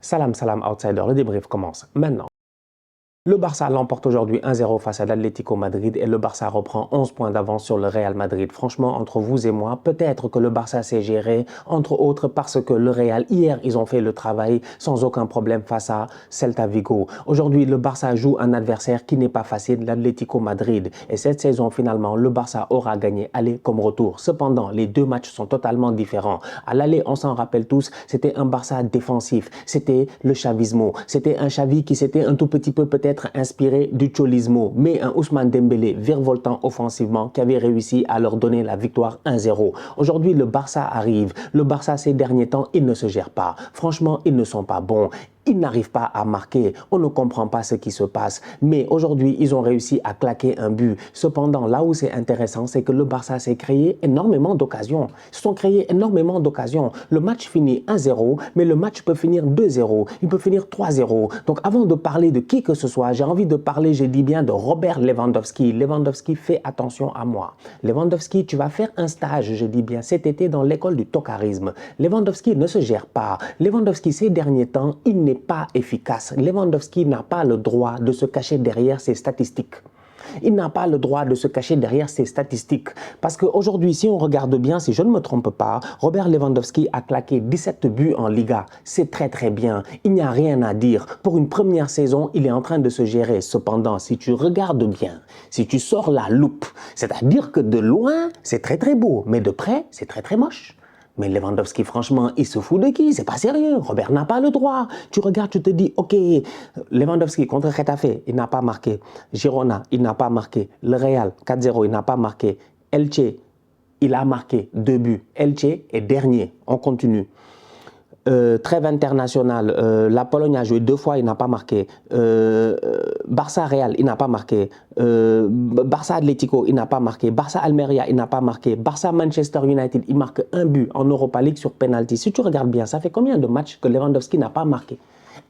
Salam, salam, outsider. Le débrief commence maintenant. Le Barça l'emporte aujourd'hui 1-0 face à l'Atlético Madrid et le Barça reprend 11 points d'avance sur le Real Madrid. Franchement, entre vous et moi, peut-être que le Barça s'est géré, entre autres parce que le Real, hier, ils ont fait le travail sans aucun problème face à Celta Vigo. Aujourd'hui, le Barça joue un adversaire qui n'est pas facile, l'Atlético Madrid. Et cette saison, finalement, le Barça aura gagné aller comme retour. Cependant, les deux matchs sont totalement différents. À l'aller, on s'en rappelle tous, c'était un Barça défensif. C'était le chavismo. C'était un Xavi qui s'était un tout petit peu peut-être inspiré du cholismo, mais un Ousmane Dembélé virevoltant offensivement qui avait réussi à leur donner la victoire 1-0. Aujourd'hui, le Barça arrive. Le Barça, ces derniers temps, il ne se gère pas. Franchement, ils ne sont pas bons. Ils n'arrivent pas à marquer, on ne comprend pas ce qui se passe. Mais aujourd'hui, ils ont réussi à claquer un but. Cependant, là où c'est intéressant, c'est que le Barça s'est créé énormément d'occasions. Ils se sont créés énormément d'occasions. Le match finit 1-0, mais le match peut finir 2-0. Il peut finir 3-0. Donc avant de parler de qui que ce soit, j'ai envie de parler, je dis bien, de Robert Lewandowski. Lewandowski, fais attention à moi. Lewandowski, tu vas faire un stage, je dis bien, cet été dans l'école du tokarisme. Lewandowski ne se gère pas. Lewandowski, ces derniers temps, il n'est pas efficace. Lewandowski n'a pas le droit de se cacher derrière ses statistiques. Il n'a pas le droit de se cacher derrière ses statistiques. Parce qu'aujourd'hui, si on regarde bien, si je ne me trompe pas, Robert Lewandowski a claqué 17 buts en Liga. C'est très très bien. Il n'y a rien à dire. Pour une première saison, il est en train de se gérer. Cependant, si tu regardes bien, si tu sors la loupe, c'est-à-dire que de loin, c'est très très beau, mais de près, c'est très très moche. Mais Lewandowski, franchement, il se fout de qui? C'est pas sérieux. Robert n'a pas le droit. Tu regardes, tu te dis, ok, Lewandowski contre Getafe, il n'a pas marqué. Girona, il n'a pas marqué. Le Real, 4-0, il n'a pas marqué. Elche, il a marqué 2 buts. Elche est dernier. On continue. Trêve internationale, la Pologne a joué 2 fois, il n'a pas marqué. Barça Real, il n'a pas marqué. Barça Atlético, il n'a pas marqué. Barça Almeria, il n'a pas marqué. Barça Manchester United, il marque un but en Europa League sur penalty. Si tu regardes bien, ça fait combien de matchs que Lewandowski n'a pas marqué?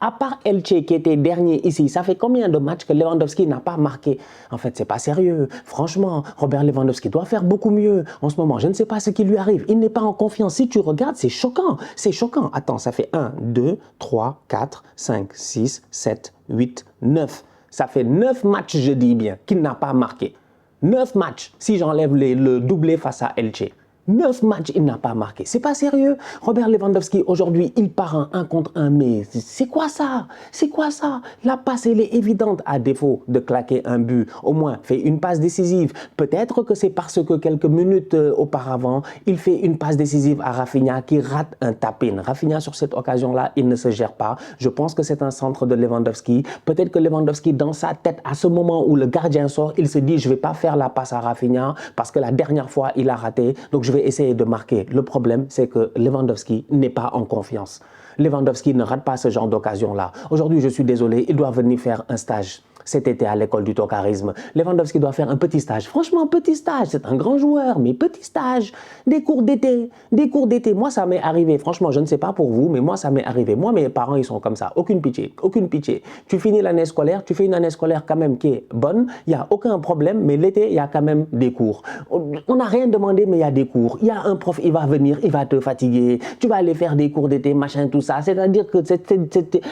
À part Elche qui était dernier ici, ça fait combien de matchs que Lewandowski n'a pas marqué? En fait, c'est pas sérieux. Franchement, Robert Lewandowski doit faire beaucoup mieux. En ce moment, je ne sais pas ce qui lui arrive. Il n'est pas en confiance. Si tu regardes, c'est choquant. C'est choquant. Attends, ça fait 1, 2, 3, 4, 5, 6, 7, 8, 9. Ça fait 9 matchs, je dis bien, qu'il n'a pas marqué. 9 matchs, si j'enlève le doublé face à Elche. 9 matchs, il n'a pas marqué. C'est pas sérieux. Robert Lewandowski, aujourd'hui, il part en 1 contre 1. Mais c'est quoi ça? C'est quoi ça? La passe, elle est évidente. À défaut de claquer un but, au moins, fait une passe décisive. Peut-être que c'est parce que quelques minutes auparavant, il fait une passe décisive à Rafinha qui rate un tap-in. Rafinha, sur cette occasion-là, il ne se gère pas. Je pense que c'est un centre de Lewandowski. Peut-être que Lewandowski, dans sa tête, à ce moment où le gardien sort, il se dit, je ne vais pas faire la passe à Rafinha parce que la dernière fois, il a raté. Donc, je vais essayer de marquer. Le problème, c'est que Lewandowski n'est pas en confiance. Lewandowski ne rate pas ce genre d'occasion-là. Aujourd'hui, je suis désolé, il doit venir faire un stage cet été à l'école du tokarisme. Lewandowski doit faire un petit stage. Franchement, petit stage. C'est un grand joueur, mais petit stage. Des cours d'été. Des cours d'été. Moi, ça m'est arrivé. Franchement, je ne sais pas pour vous, mais moi, ça m'est arrivé. Moi, mes parents, ils sont comme ça. Aucune pitié. Aucune pitié. Tu finis l'année scolaire. Tu fais une année scolaire quand même qui est bonne. Il n'y a aucun problème, mais l'été, il y a quand même des cours. On n'a rien demandé, mais il y a des cours. Il y a un prof, il va venir, il va te fatiguer. Tu vas aller faire des cours d'été, machin, tout ça. C'est-à-dire que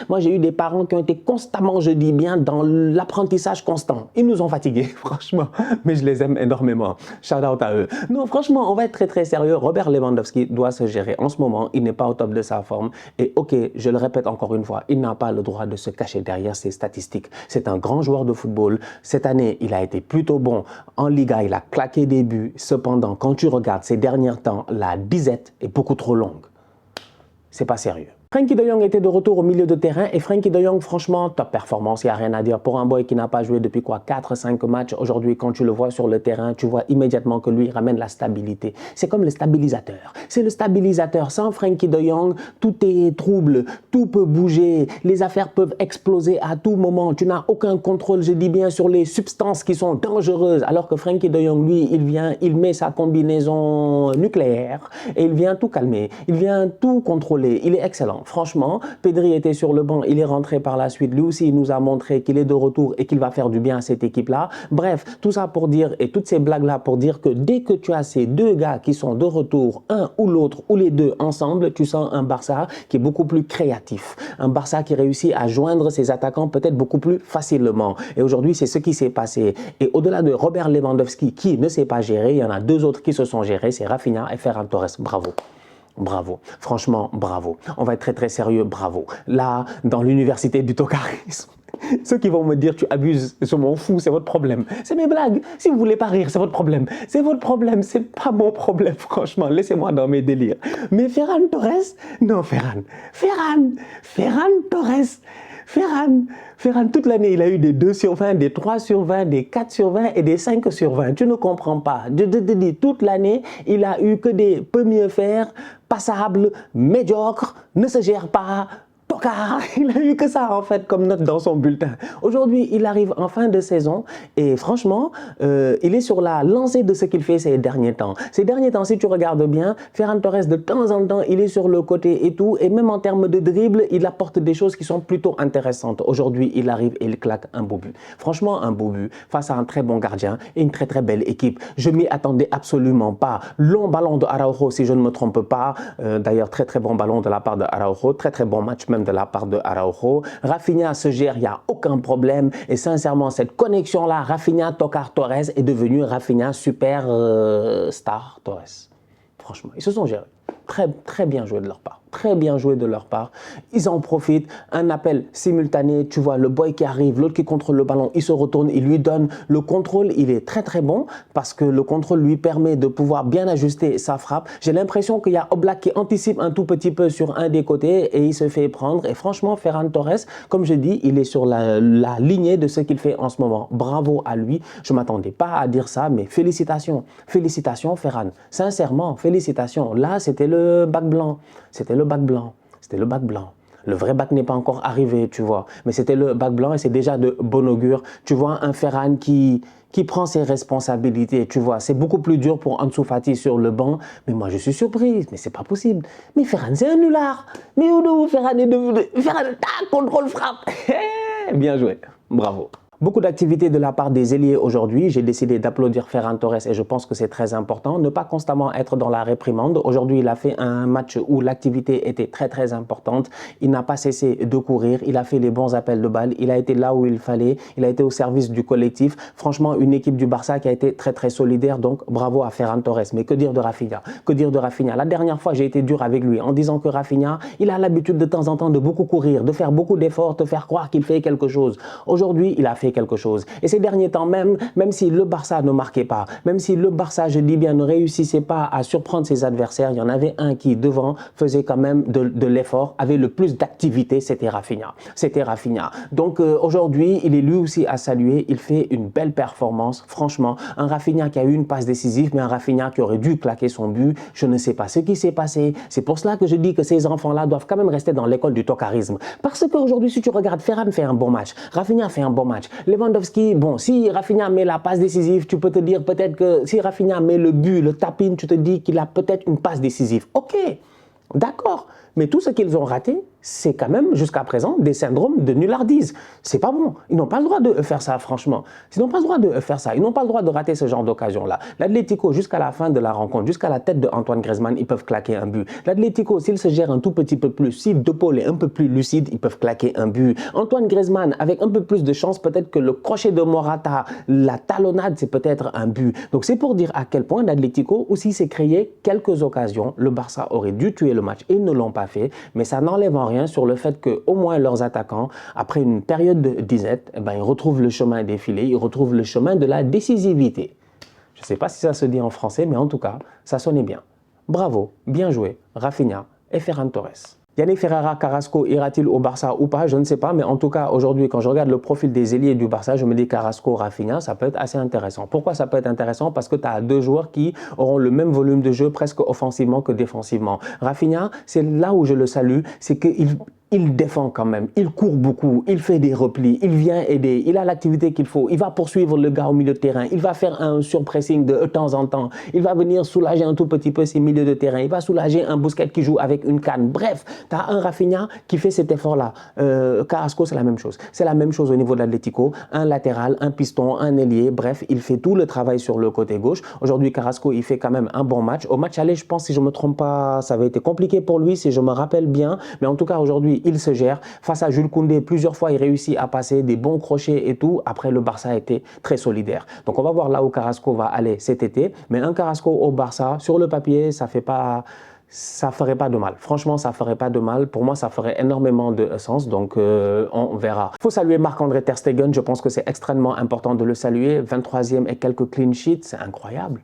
moi, j'ai eu des parents qui ont été constamment, je dis bien, dans l'apprentissage constant. Ils nous ont fatigués, franchement, mais je les aime énormément. Shout out à eux. Non, franchement, on va être très très sérieux. Robert Lewandowski doit se gérer. En ce moment, il n'est pas au top de sa forme. Et ok, je le répète encore une fois, il n'a pas le droit de se cacher derrière ses statistiques. C'est un grand joueur de football. Cette année, il a été plutôt bon. En Liga, il a claqué des buts. Cependant, quand tu regardes ces derniers temps, la disette est beaucoup trop longue. C'est pas sérieux. Frenkie de Jong était de retour au milieu de terrain et Frenkie de Jong, franchement, top performance, il n'y a rien à dire. Pour un boy qui n'a pas joué depuis quoi, 4-5 matchs, aujourd'hui, quand tu le vois sur le terrain, tu vois immédiatement que lui ramène la stabilité. C'est comme le stabilisateur. C'est le stabilisateur. Sans Frenkie de Jong, tout est trouble, tout peut bouger, les affaires peuvent exploser à tout moment. Tu n'as aucun contrôle, je dis bien, sur les substances qui sont dangereuses. Alors que Frenkie de Jong, lui, il vient, il met sa combinaison nucléaire et il vient tout calmer, il vient tout contrôler. Il est excellent. banc. Franchement, Pedri était sur le banc, il est rentré par la suite. Lui aussi, il nous a montré qu'il est de retour et qu'il va faire du bien à cette équipe-là. Bref, tout ça pour dire, et toutes ces blagues-là pour dire que dès que tu as ces deux gars qui sont de retour, un ou l'autre, ou les deux ensemble, tu sens un Barça qui est beaucoup plus créatif. Un Barça qui réussit à joindre ses attaquants peut-être beaucoup plus facilement. Et aujourd'hui, c'est ce qui s'est passé. Et au-delà de Robert Lewandowski qui ne sait pas gérer, il y en a deux autres qui se sont gérés, c'est Rafinha et Ferran Torres. Bravo. Bravo. Franchement, bravo. On va être très très sérieux, bravo. Là, dans l'université du tocarisme, ceux qui vont me dire tu abuses, je m'en fous, c'est votre problème. C'est mes blagues. Si vous voulez pas rire, c'est votre problème. C'est votre problème, c'est pas mon problème, franchement. Laissez-moi dans mes délires. Mais Ferran Torres, non Ferran Torres. Ferran, toute l'année, il a eu des 2 sur 20, des 3 sur 20, des 4 sur 20 et des 5 sur 20. Tu ne comprends pas. Je te dis, toute l'année, il a eu que des peut mieux faire, passables, médiocres, ne se gère pas, tocard. Il a eu que ça en fait comme note dans son bulletin. Aujourd'hui, il arrive en fin de saison et franchement, il est sur la lancée de ce qu'il fait ces derniers temps. Ces derniers temps, si tu regardes bien, Ferran Torres, de temps en temps, il est sur le côté et tout. Et même en termes de dribble, il apporte des choses qui sont plutôt intéressantes. Aujourd'hui, il arrive et il claque un beau but. Franchement, un beau but face à un très bon gardien et une très très belle équipe. Je m'y attendais absolument pas. Long ballon de Araujo, si je ne me trompe pas. D'ailleurs, très très bon ballon de la part de Araujo. Très très bon match même de la part de Araujo. Rafinha se gère, il n'y a aucun problème. Et sincèrement, cette connexion-là, Rafinha, Toccar, Torres, est devenue Rafinha Super Star Torres. Franchement, ils se sont gérés. Très bien joué de leur part. Très bien joué de leur part. Ils en profitent. Un appel simultané. Tu vois le boy qui arrive, l'autre qui contrôle le ballon. Il se retourne, il lui donne le contrôle. Il est très très bon parce que le contrôle lui permet de pouvoir bien ajuster sa frappe. J'ai l'impression qu'il y a Oblak qui anticipe un tout petit peu sur un des côtés et il se fait prendre. Et franchement, Ferran Torres, comme je dis, il est sur la lignée de ce qu'il fait en ce moment. Bravo à lui. Je ne m'attendais pas à dire ça, mais félicitations. Félicitations, Ferran. Sincèrement, félicitations. Là, c'était le bac blanc. C'était le bac blanc. C'était le bac blanc. Le vrai bac n'est pas encore arrivé, tu vois. Mais c'était le bac blanc et c'est déjà de bon augure. Tu vois, un Ferran qui prend ses responsabilités, tu vois. C'est beaucoup plus dur pour Ansu Fati sur le banc. Mais moi, je suis surprise. Mais c'est pas possible. Mais Ferran, c'est un nulard. Mais où Ferran est devenu... Ferran, contrôle frappe. Bien joué. Bravo. Beaucoup d'activités de la part des ailiers aujourd'hui. J'ai décidé d'applaudir Ferran Torres et je pense que c'est très important. Ne pas constamment être dans la réprimande. Aujourd'hui, il a fait un match où l'activité était très importante. Il n'a pas cessé de courir. Il a fait les bons appels de balles. Il a été là où il fallait. Il a été au service du collectif. Franchement, une équipe du Barça qui a été très solidaire. Donc, bravo à Ferran Torres. Mais que dire de Rafinha? Que dire de Rafinha? La dernière fois, j'ai été dur avec lui en disant que Rafinha, il a l'habitude de temps en temps de beaucoup courir, de faire beaucoup d'efforts, de faire croire qu'il fait quelque chose. Aujourd'hui, il a fait quelque chose. Et ces derniers temps, même si le Barça ne marquait pas, même si le Barça, je dis bien, ne réussissait pas à surprendre ses adversaires, il y en avait un qui, devant, faisait quand même de l'effort, avait le plus d'activité, c'était Rafinha. C'était Rafinha. Donc aujourd'hui, il est lui aussi à saluer, il fait une belle performance, franchement. Un Rafinha qui a eu une passe décisive, mais un Rafinha qui aurait dû claquer son but, je ne sais pas ce qui s'est passé. C'est pour cela que je dis que ces enfants-là doivent quand même rester dans l'école du tocarisme. Parce qu'aujourd'hui, si tu regardes, Ferran fait un bon match, Rafinha fait un bon match, Lewandowski, bon, si Rafinha met la passe décisive, tu peux te dire peut-être que si Rafinha met le but, le tap-in, tu te dis qu'il a peut-être une passe décisive. Ok, d'accord, mais tout ce qu'ils ont raté, c'est quand même jusqu'à présent des syndromes de nullardise. C'est pas bon. Ils n'ont pas le droit de faire ça, franchement. Ils n'ont pas le droit de faire ça. Ils n'ont pas le droit de rater ce genre d'occasion-là. L'Atlético, jusqu'à la fin de la rencontre, jusqu'à la tête de Antoine Griezmann, ils peuvent claquer un but. L'Atlético, s'ils se gèrent un tout petit peu plus, si De Paul est un peu plus lucide, ils peuvent claquer un but. Antoine Griezmann, avec un peu plus de chance, peut-être que le crochet de Morata, la talonnade, c'est peut-être un but. Donc c'est pour dire à quel point l'Atlético aussi s'est créé quelques occasions. Le Barça aurait dû tuer le match et ils ne l'ont pas fait. Mais ça n'enlève en rien sur le fait qu'au moins leurs attaquants, après une période de disette, eh ben, ils retrouvent le chemin des filets, ils retrouvent le chemin de la décisivité. Je ne sais pas si ça se dit en français, mais en tout cas, ça sonnait bien. Bravo, bien joué, Rafinha et Ferran Torres. Yannick Ferreira Carrasco ira-t-il au Barça ou pas? Je ne sais pas, mais en tout cas, aujourd'hui, quand je regarde le profil des ailiers du Barça, je me dis Carrasco, Rafinha, ça peut être assez intéressant. Pourquoi ça peut être intéressant? Parce que tu as deux joueurs qui auront le même volume de jeu presque offensivement que défensivement. Rafinha, c'est là où je le salue, c'est qu'il il défend quand même, il court beaucoup, il fait des replis, il vient aider, il a l'activité qu'il faut, il va poursuivre le gars au milieu de terrain, il va faire un surpressing de temps en temps, il va venir soulager un tout petit peu ses milieux de terrain, il va soulager un Busquets qui joue avec une canne. Bref, tu as un Rafinha qui fait cet effort-là. Carrasco, c'est la même chose. C'est la même chose au niveau de l'Atlético, un latéral, un piston, un ailier, bref, il fait tout le travail sur le côté gauche. Aujourd'hui, Carrasco, il fait quand même un bon match. Au match aller, je pense, si je ne me trompe pas, ça avait été compliqué pour lui, si je me rappelle bien, mais en tout cas, aujourd'hui, il se gère. Face à Jules Koundé, plusieurs fois, il réussit à passer des bons crochets et tout. Après, le Barça a été très solidaire. Donc, on va voir là où Carrasco va aller cet été. Mais un Carrasco au Barça, sur le papier, ça ferait pas de mal. Franchement, ça ferait pas de mal. Pour moi, ça ferait énormément de sens. Donc, on verra. Il faut saluer Marc-André Ter Stegen. Je pense que c'est extrêmement important de le saluer. 23e et quelques clean sheets, c'est incroyable.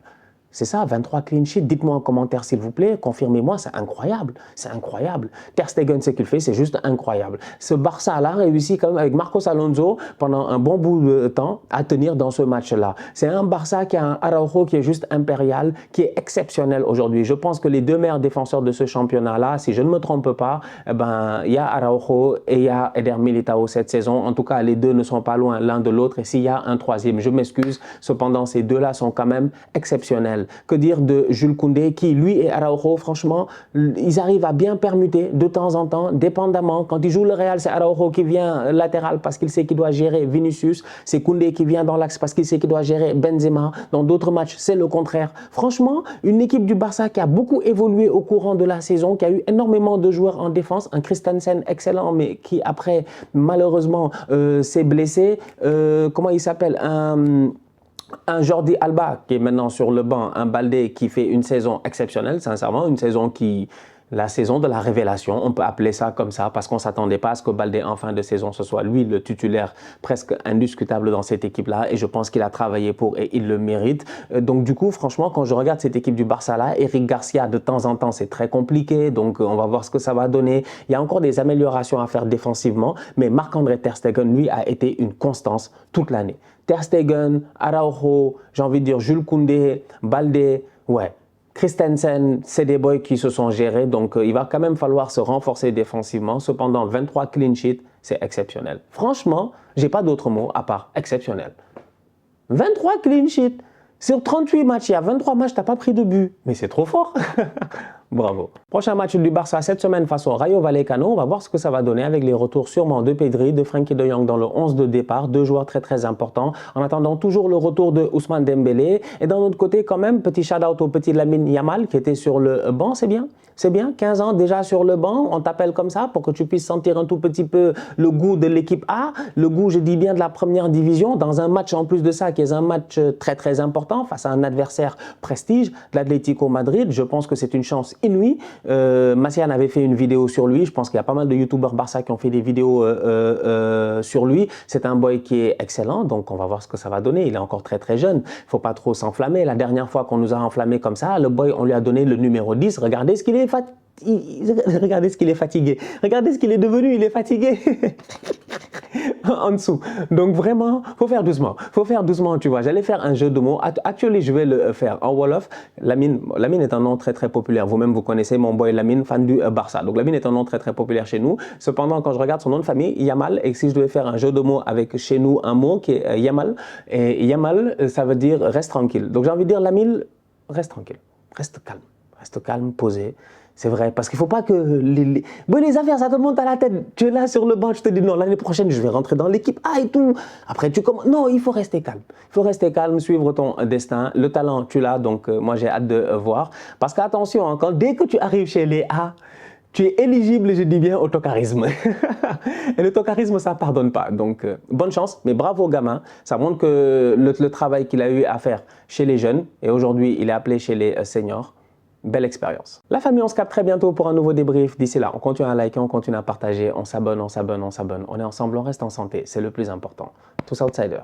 C'est ça, 23 clean sheets. Dites-moi en commentaire, s'il vous plaît. Confirmez-moi, c'est incroyable. C'est incroyable. Ter Stegen, ce qu'il fait, c'est juste incroyable. Ce Barça-là réussit quand même avec Marcos Alonso pendant un bon bout de temps à tenir dans ce match-là. C'est un Barça qui a un Araujo qui est juste impérial, qui est exceptionnel aujourd'hui. Je pense que les deux meilleurs défenseurs de ce championnat-là, si je ne me trompe pas, eh ben, il y a Araujo et il y a Eder Militao cette saison. En tout cas, les deux ne sont pas loin l'un de l'autre. Et s'il y a un troisième, je m'excuse. Cependant, ces deux-là sont quand même exceptionnels. Que dire de Jules Koundé qui, lui et Araujo, franchement, ils arrivent à bien permuter de temps en temps, dépendamment. Quand il joue le Real, c'est Araujo qui vient latéral parce qu'il sait qu'il doit gérer Vinicius. C'est Koundé qui vient dans l'axe parce qu'il sait qu'il doit gérer Benzema. Dans d'autres matchs, c'est le contraire. Franchement, une équipe du Barça qui a beaucoup évolué au courant de la saison, qui a eu énormément de joueurs en défense. Un Christensen excellent, mais qui après, malheureusement, s'est blessé. Comment il s'appelle? Un Jordi Alba qui est maintenant sur le banc, un Baldé qui fait une saison exceptionnelle, sincèrement, une saison la saison de la révélation, on peut appeler ça comme ça, parce qu'on ne s'attendait pas à ce que Baldé, en fin de saison, ce soit lui le titulaire presque indiscutable dans cette équipe-là, et je pense qu'il a travaillé pour et il le mérite. Donc du coup, franchement, quand je regarde cette équipe du Barça-là, Eric Garcia, de temps en temps, c'est très compliqué, donc on va voir ce que ça va donner. Il y a encore des améliorations à faire défensivement, mais Marc-André Ter Stegen, lui, a été une constance toute l'année. Ter Stegen, Araujo, j'ai envie de dire Jules Koundé, Baldé, ouais. Christensen, c'est des boys qui se sont gérés, donc il va quand même falloir se renforcer défensivement. Cependant, 23 clean sheets, c'est exceptionnel. Franchement, j'ai pas d'autres mots à part exceptionnel. 23 clean sheets. Sur 38 matchs, il y a 23 matchs, tu n'as pas pris de but. Mais c'est trop fort. Bravo. Prochain match du Barça cette semaine face au Rayo Vallecano. On va voir ce que ça va donner avec les retours sûrement de Pedri, de Frenkie de Jong dans le 11 de départ. Deux joueurs très très importants. En attendant toujours le retour de Ousmane Dembélé. Et d'un autre côté quand même, petit shout-out au petit Lamine Yamal qui était sur le banc. C'est bien. C'est bien, 15 ans déjà sur le banc, on t'appelle comme ça pour que tu puisses sentir un tout petit peu le goût de l'équipe A, le goût, je dis bien, de la première division, dans un match en plus de ça qui est un match très très important face à un adversaire prestige, de l'Atlético Madrid. Je pense que c'est une chance inouïe. Massian avait fait une vidéo sur lui, je pense qu'il y a pas mal de youtubeurs Barça qui ont fait des vidéos sur lui. C'est un boy qui est excellent, donc on va voir ce que ça va donner. Il est encore très très jeune, il ne faut pas trop s'enflammer. La dernière fois qu'on nous a enflammé comme ça, le boy, on lui a donné le numéro 10, regardez ce qu'il est regardez ce qu'il est fatigué. Regardez ce qu'il est devenu, il est fatigué. En dessous. Donc vraiment, faut faire doucement. Faut faire doucement, tu vois. J'allais faire un jeu de mots. Actuellement, je vais le faire en Wolof. Lamine est un nom très très populaire. Vous-même, vous connaissez mon boy Lamine, fan du Barça. Donc Lamine est un nom très très populaire chez nous. Cependant, quand je regarde son nom de famille, Yamal, et si je devais faire un jeu de mots avec chez nous un mot qui est Yamal, et Yamal, ça veut dire reste tranquille. Donc j'ai envie de dire Lamine, reste tranquille, reste calme, posé. C'est vrai, parce qu'il ne faut pas que les affaires, ça te monte à la tête. Tu es là sur le banc, tu te dis non, l'année prochaine, je vais rentrer dans l'équipe A et tout. Après, tu commences. Non, il faut rester calme. Il faut rester calme, suivre ton destin. Le talent, tu l'as, donc moi, j'ai hâte de voir. Parce qu'attention, hein, dès que tu arrives chez les A, tu es éligible, je dis bien, au tocarisme. Et le tocarisme, ça ne pardonne pas. Donc, bonne chance, mais bravo gamin. Ça montre que le travail qu'il a eu à faire chez les jeunes, et aujourd'hui, il est appelé chez les seniors. Belle expérience. La famille, on se capte très bientôt pour un nouveau débrief. D'ici là, on continue à liker, on continue à partager, on s'abonne. On est ensemble, on reste en santé. C'est le plus important. Tous outsiders.